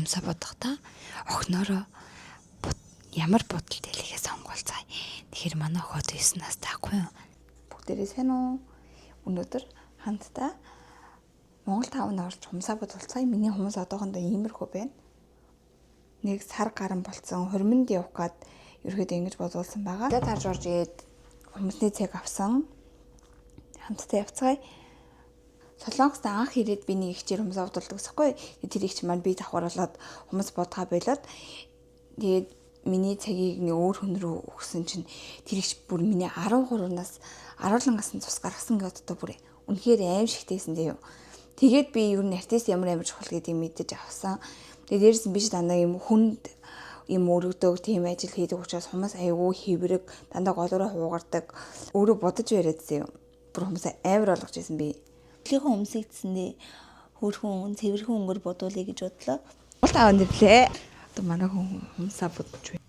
хумсаа бодохдоо охиноороо ямар бодолтой хэлэхээ сонгуульцаа. Тэгэхээр манай охид 9 нас таахгүй юу? Бүгдээрээ сайн уу? Өнөөдөр хамтдаа Монгол 5 орж хумсаа бодолцоо. Миний хүмүүс одоохондоо иймэрхүү байна. Нэг сар гарan болцсон 20 минут явах гээд ерөөдөө ингэж бодуулсан байгаа. Тэгээд тарж орж игээд хүмүүсний цаг авсан. Хамтдаа явцгаая. Солонгост анх ирээд би нэг ихчээр хумсаа бодолдог гэсэхгүй. Тэр ихч маань би давхарлаад хүмүүс бодгаа болоод тэгээд миний цагийг нэг өөр хүн рүү өгсөн чинь тэр ихч бүр миний 13 нас аруулангаас нь цус гаргасан гэдэгт бүр үнэхээр аим шигтэйсэн дээ юу. Тэгээд би ер нь артист ямар чухал гэдгийг мэдэж авсан. Тэгээд дээрээс нь би ч дандаа юм хүнд юм өргөдөг тийм ажил хийдэг учраас хүмүүс аягүй хэврэг дандаа голоороо хуугардаг өөрөө бодож яриадсэн юм. Бүр хүмүүс амар болгож байсан би. Өөрийнхөө өмсөгдсөндөө хөөрхөн цэвэрхэн өнгөр бодуулъя гэж бодлоо. Гол аав нэрлээ. Одоо манай хүмүүсаа бодож байна.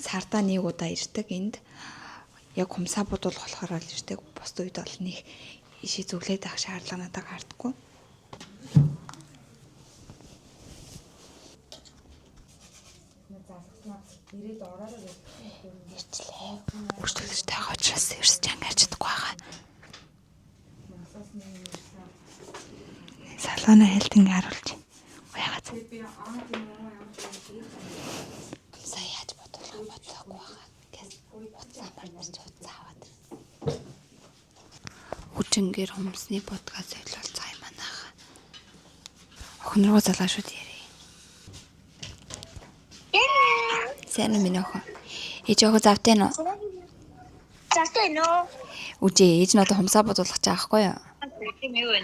Цаартаа нэг удаа ирдэг энд. Яг хумсаа бодвол болохоор л ирдэг. Бос үед бол нэг иши зүглээд авах шаардлага надад гардаггүй. Ирээд ороод Ирчлээ. Үргэлжлүүлж байгаа учраас ерөөс чангарч чадахгүй байгаа. Салгана хэлтэн харуулж. Яагаад? Сая яаж бодлоо бодлоогүй байгаа. Гэс утсаа барьж аваад. Хүчингээр хүмүүсний подкаст солиулж байгаа юм аа. Охин руу залгаа шүү дээ. Сайн минь охин. Ээж охин завтай нөө. Завтай нөө. Үжээ ээж надад хумсаа бодуулах гэж байгаа байхгүй юу?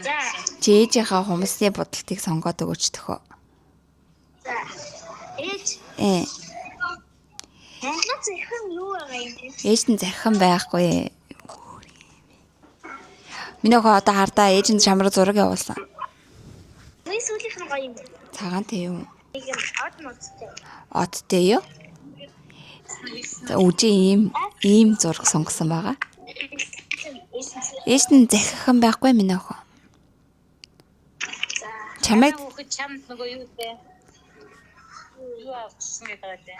За. Чи ээжийнхаа хумсны бодолтыг сонгоод өгөөч төхөө. За. Ээж. Монголд захин юу байгаа юм бэ? Ээж нь захин байхгүй. Миний охин одоо хардаа ээж нь шамраа зураг явуулсан. Миний сүүлийнх нь гоё юм. Цагаантай юу? Нэг юм од модтой. Одтой юу? Үжээ ийм зураг сонгосон байгаа. Ээж нь захихан байхгүй миний охин. Чамайг чамд нөгөө юу вэ? Юу авчихсан гэдэг вэ?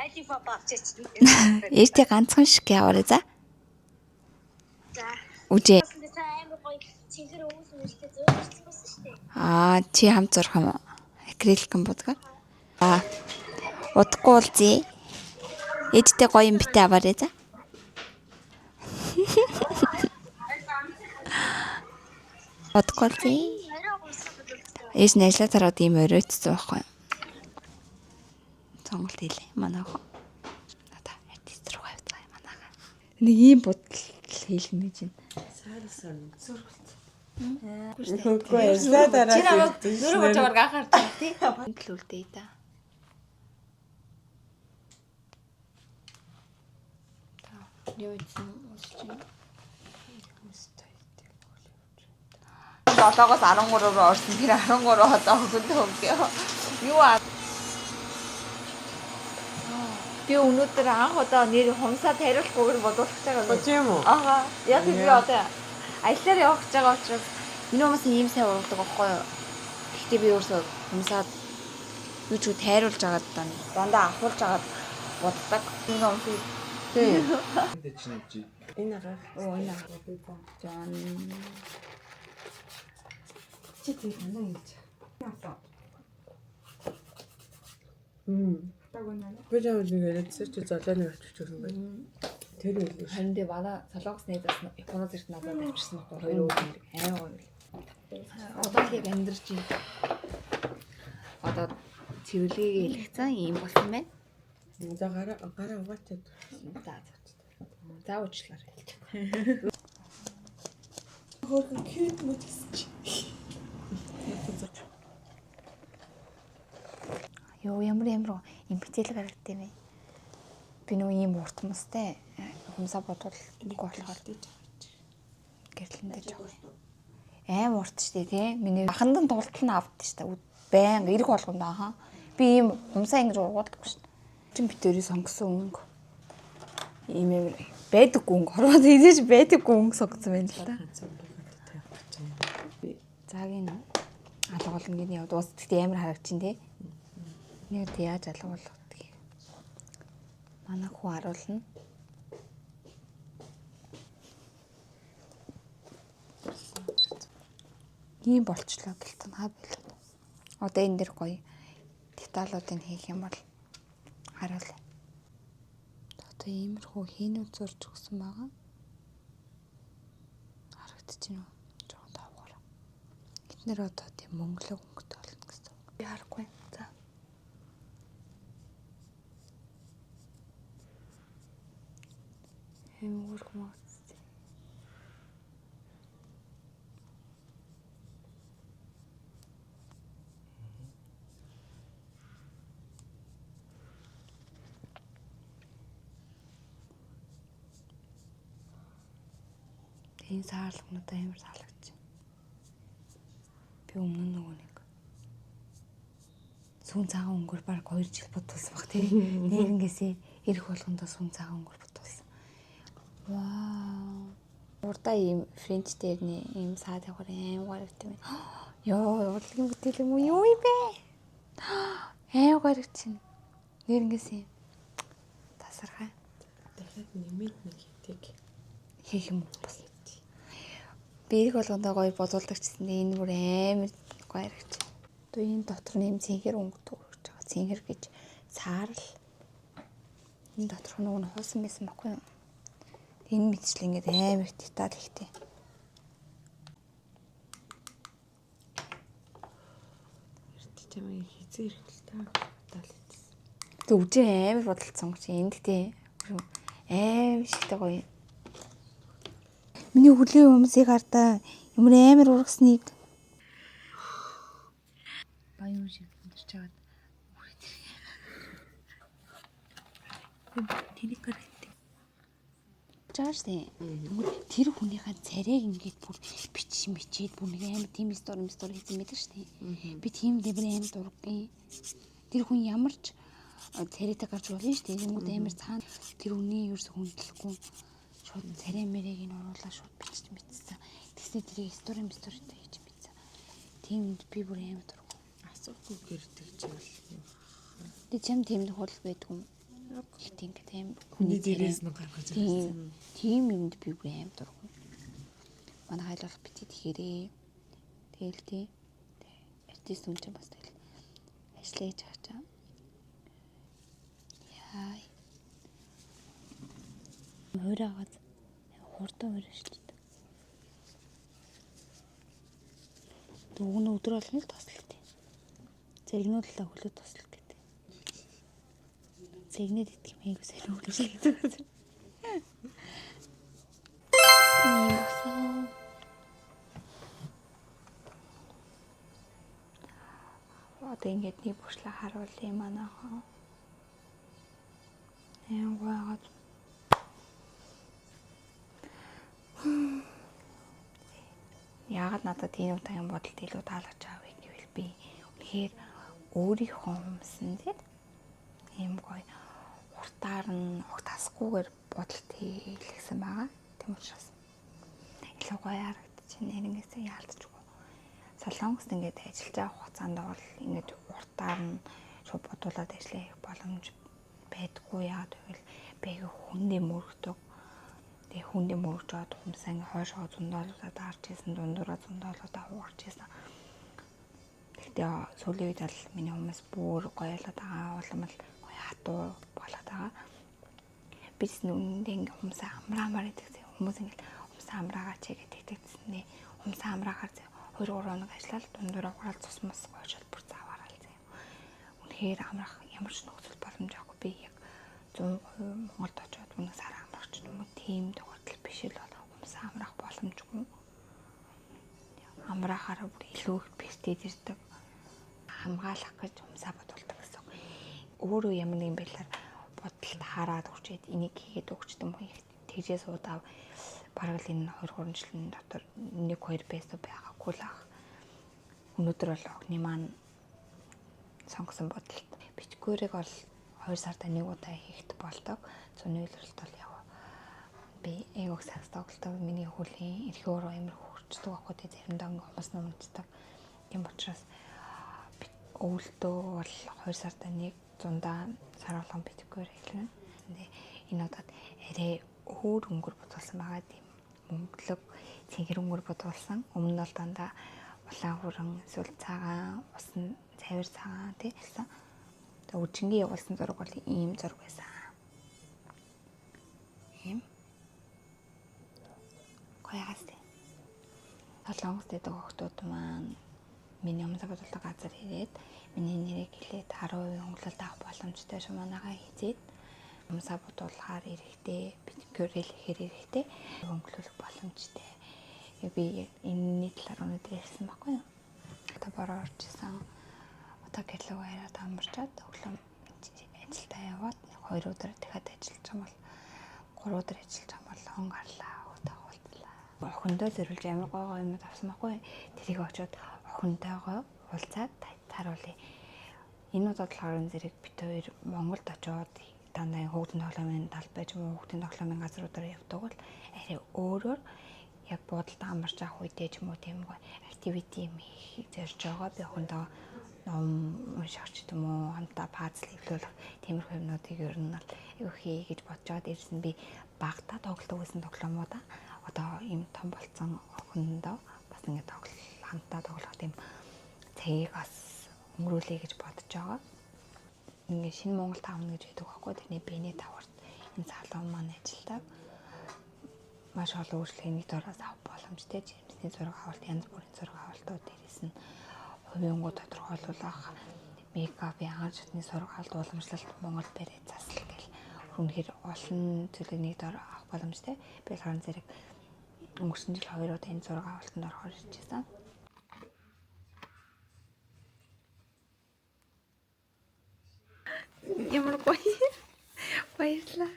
Алибаба авчиж. ээжтэй ганцхан шиг яваарай за. За. Үжээ. Амар гоё чихэр өвс мөштэй зөөлөж байсан шүү дээ. Чи хамт зурх юм уу? Акриликэн бодгоо. Удахгүй уулзъя. Ээжтэй гоё юм битээ аваарай за. Удахгүй уулзъя. Ээж нь ажиллаа тараад ийм оройтсон байхгүй. Сонголт хийлээ манай охин. Надаа артист руу явцгаа манайхаа. Нэг ийм бодол хийлгэнэ гэж байна. Үгүй яа дараа. Чи намайг зөрөг болж байгаагаар анхаарч байгаа тий. Л үлдээ та. Юу ийсэн үсч юм. Долоогоос 13 руу орсон. Тэр 13 одоо хөнгөндөө хөнгөө. Юу аа. Би өнөөдөр анх удаа нэр хумсаа тариулахгүйгээр бодуулах гэж байгаа. Тийм үү? Ага. Яг би одоо аяллаар явах гэж байгаа учраас энэ хүмүүс ийм сайн урагдаг байхгүй юу? Гэхдээ би өөрсдөө хумсаа юу ч тайруулж агаад дандаа авахулж агаад боддог. Энэ хүмүүс Тийм. Чи Энэ агаа. энэ Жон Чи тийм дандаа ингэж. Яасан. Би жаа нэг яриадсан чи залааны авччихсан байх. Тэр үгүй. харин дээ манай солонгос найзаас Японоос ирэх надад авчирсан байхгүй хоёр өөр нэр аймаг гоё. Одоо л яг амьдарч байна. Одоо цэвэрлэгээ хэлгэцэн ийм болсон байна. За гараа угаачаад. За уучлаарай. Хөөрхөн cute мөч гэсэн чи. Йоо ямар импэтэлэг харагдав юм. Би нөө ийм урт мостэй хумсаа бодвол нэг болохоор гэрлэндээ жоо. Аим урт штэ тий. Миний аханд нь тултал нь авд штэ. Баян эрг болгонд аа. Би ийм хумсаа ингэж ургуулдаг штэ. Чин битэрий сонгосон өнгө. Ийм байдаггүй өнгө. Хорвоо хийж байдаггүй өнгө сонгосон байна л да. Заагийн Алга болно гинэ яваад уус гэхдээ амар харагчин тий. Нэг яаж алга болох вэ? Манай хүү харуулна. Ийм болчлоо гэлтэн хаа болоо. Одоо энэ дэр гоё деталуудыг хийх юм бол харуул. Одоо иймэрхүү хийнүүд зурж өгсөн байгаа. Харагдчихэв үү? Жоо таавар. Эднэр одоо тийм мөнгөлөг өнгөтэй болно гэсэн. Би харахгүй. За. Хэмгүүр хүмүүс. Энэ саарлгнуудаа амар таалагдчих. Би өмнө нөгөө нэг сүүн цагаан өнгөр баг 2 жил бодуулсан баг тий. Нэрнгээсээ ирэх болгондоо сүүн цагаан өнгөр бодуулсан. Вау. Урдаа ийм френч дээр нэ ийм саад явахаар амар гарагт юм. Йоо, урлагийн бүтээл юм уу? Юу юм бэ? Амар гарагт чинь. Нэрнгээсээ тасархай. Дахиад нэмээд нэг хитэг Хийх юм уу бас. Бэрэг болгондоо гоё бодуулдаг гэсэн энэ бүр амар гоё харагч. Одоо энэ дотор нэм цэнхэр өнгөтэй өргөж байгаа. Цэнхэр гэж саарл. Энэ доторх нөгөө нь хуусан байсан баггүй юу? Энэ мэтчил ингээд амар их деталь ихтэй. эртэл чамайг хизээ ирэхэл та бодоол хийсэн. Тэг үжээ амар бодолцсон гэж энд гэдэг амар шигтэй гоё. Миний хүлээ өмсийг хардаа ямар амар ургасныг баян шиг өндөрч чагаад тэнийг гаргав. Жааш тий. Тэр хүнийхээ царайг ингээд бүр бичээд бүр нэг амар тийм стори хийсэн байдаг шүү дээ. Би тийм дэвэр амар дурггүй. Тэр хүн ямар ч царайтай гарч болно шүү дээ. Юмуд амар цаана тэр үний ерөөс хүндлэхгүй шууд царай мэрийг нь оруулаад шууд бичсэн. Тэгснэ тэрийг стори хийж бичсэн. Тиймд би бүр амар дурггүй. Асуухгүй гэрдэг ч юм бол. Тэг чам тиймд худал байдаг юм. Их ингээд амар Хүний дээрээс нь гаргаж ирсэн. Тийм юмд би бүр амар дурггүй. Манай хайлах битээ тэгэхээр тэгэл тий. Артист юм чинь бас тэгэл ажиллаж байгаа чам. Яа. Хөрөөд хурдан хөрөө шүү дээ. Дүүн өдөр болгоно л тослолтой. Зэрэгнүүлээ хөлөө тослол гэдэг. Зэрэгнээд идэх юм айгу сайн хөлөө гэдэг. Одоо ингээд нэг бүшлээ харуулъя манайхаа. Яагаад надад энэ удаагийн бодолд илүү таалагдж байгаа вэ гэвэл би үнэхээр өөрийнхөө юмсан тийм ийм гоё уртаар нь огт тасгүйгээр бодолт хийлгсэн байгаа. Тийм учраас илүү гоё харагдчихэв. Нэрнгээсээ яалтчгүй. Солонгост ингээд ажиллаж байгаа хугацаанд бол ингээд уртаар нь шууд бодуулаад ажиллах их боломж байдгүй. Яагаад гэвэл би хүндээ мөрөгдөг. Тэгээ хүндээ мөрөгж аваад хумсаа ингээ хойшоо зундаалуулаад харж ийсэн, дундуура зундаалуулаад хуугарч ийсэн. Тэгтээ сүүлийн үед л миний хүмүүс бүр гоёлоод байгаа, улам л гоё хатуу болоод байгаа. Бид нүндээ ингээ хумсаа амраамаар идэх зэ. Хүмүүс ингээ хумсаа амраагаа чигээд итгэдэгснээ. Хумсаа амраахаар зэ 2-3 хоног ажиллаад дундуура хураал цус мос гоёшол бүр заваараа зэ. Үнэхээр амрах ямар ч нөхцөл боломжгүй би яг 100% Монголд очиод үнэ сараа амрагч юм уу тийм тохиолдол биш л хумсаа амраах боломжгүй. Амраахаараа бүр илүү их бэртээд ирдэг. Хамгаалах гэж хумсаа бодулдаг гэсэн. Өөрөө ямар нэгэн байдлаар бодолд хараад үрчээд энийг хийгээд өгчт юм уу тэгжээ суудаа бараг л энэ 2-3 жилийн дотор 1-2 песо байгаагүй л ах. Өнөөдөр бол охины маань сонгосон бодолд бичгүүрийг бол 2 сард нэг удаа хийхэд болдог. Зуны үйлрэлт бол яв. Би эвог сакс тоглолтог миний хөлийн эрхөөр амар хурцдаг ахгүй заримдаа хүмүүс нумцдаг. Тийм учраас өвөлдөө бол 2 сард нэг зундаа сар болгон битгээр хэлнэ. Энэ удаад арай өөр өнгөр бодуулсан байгаа тийм мөнгөлөг цэнгэр өнгөр бодуулсан. Өмнө нь бол дандаа улаан хүрэн эсвэл цагаан усан цавир цагаан тийм. Тэгээ үжингийн явуулсан зураг бол ийм зураг байсан. Ийм гоёгаас тийм. Солонгост дэдэг охтууд маань миний өмнө бодолтой газар ирээд миний нэрийг хэлээд 10% хөнгөлөлт авах боломжтой шумаанагаа хийзээд юмсаа бодуулахаар эрэхтэй биткөрэл ихээр эрэхтэй хөнгөлөх боломжтой. Би энэний талаар өнөөдөр ярьсан байхгүй юу? Одоо бороо орчихсан. Одоо гэрлэг байраад амарчаад өглөө ажилдаа яваад 2 өдөр дахиад ажиллаж байгаа бол 3 өдөр ажиллаж байгаа бол хонг гарлаа. Охиндоо зөрүүлж амар гой юм авсан байхгүй. Тэрийг очиод охинтойгоо уулзаад таруулъя. Энэ удаад болохоор зэрэг бит хоёр Монголд очиод дандаа хүүхдийн тоглоомын талбайч юм уу хүүхдийн тоглоомын газруудаар явдаг бол арай өөрөөр яг буудалд амарч авах үедээ ч юм уу тийм гой активити юм хийх зорж байгаа. Би охиндоо ном унших ч юм уу хамтаа пазл эвлүүлэх тиймэрхүү юмнуудыг ер нь бол юу хий гэж бодож байгаад ирсэн. Би багтаа тоглодог гэсэн тоглоомуудаа одоо ийм том болцсон охиндоо бас ингэ хамтаа тоглох тийм цагийг бас өнгөрүүлэе гэж бодож байгаа. Ингээ шинэ Монгол тавна гэж байдаг байхгүй. Тэрний бэний таварт энэ салон маань ажилдаг. Маш олон үйлчлэгийн доороос авах боломжтой. Жимсний зураг авалт, янз бүрийн зураг авалтууд дээрээс нь хувийн тодорхойлуулах, мейкапын агаар шатны зураг авалт, уламжлалт, Монгол бариад засал гэл үнэхээр олон зүйлийг доор авах боломжтой. Би харин зэрэг өнгөрсөн жил 2 удаа энэ зураг авалтанд орохоор иржсэн. Ямар гоё. Баярлалаа.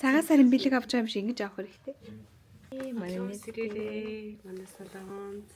Цагаан сарын бэлэг авч байгаа юм шиг ингэж авах хэрэгтэй. Манай солонгос.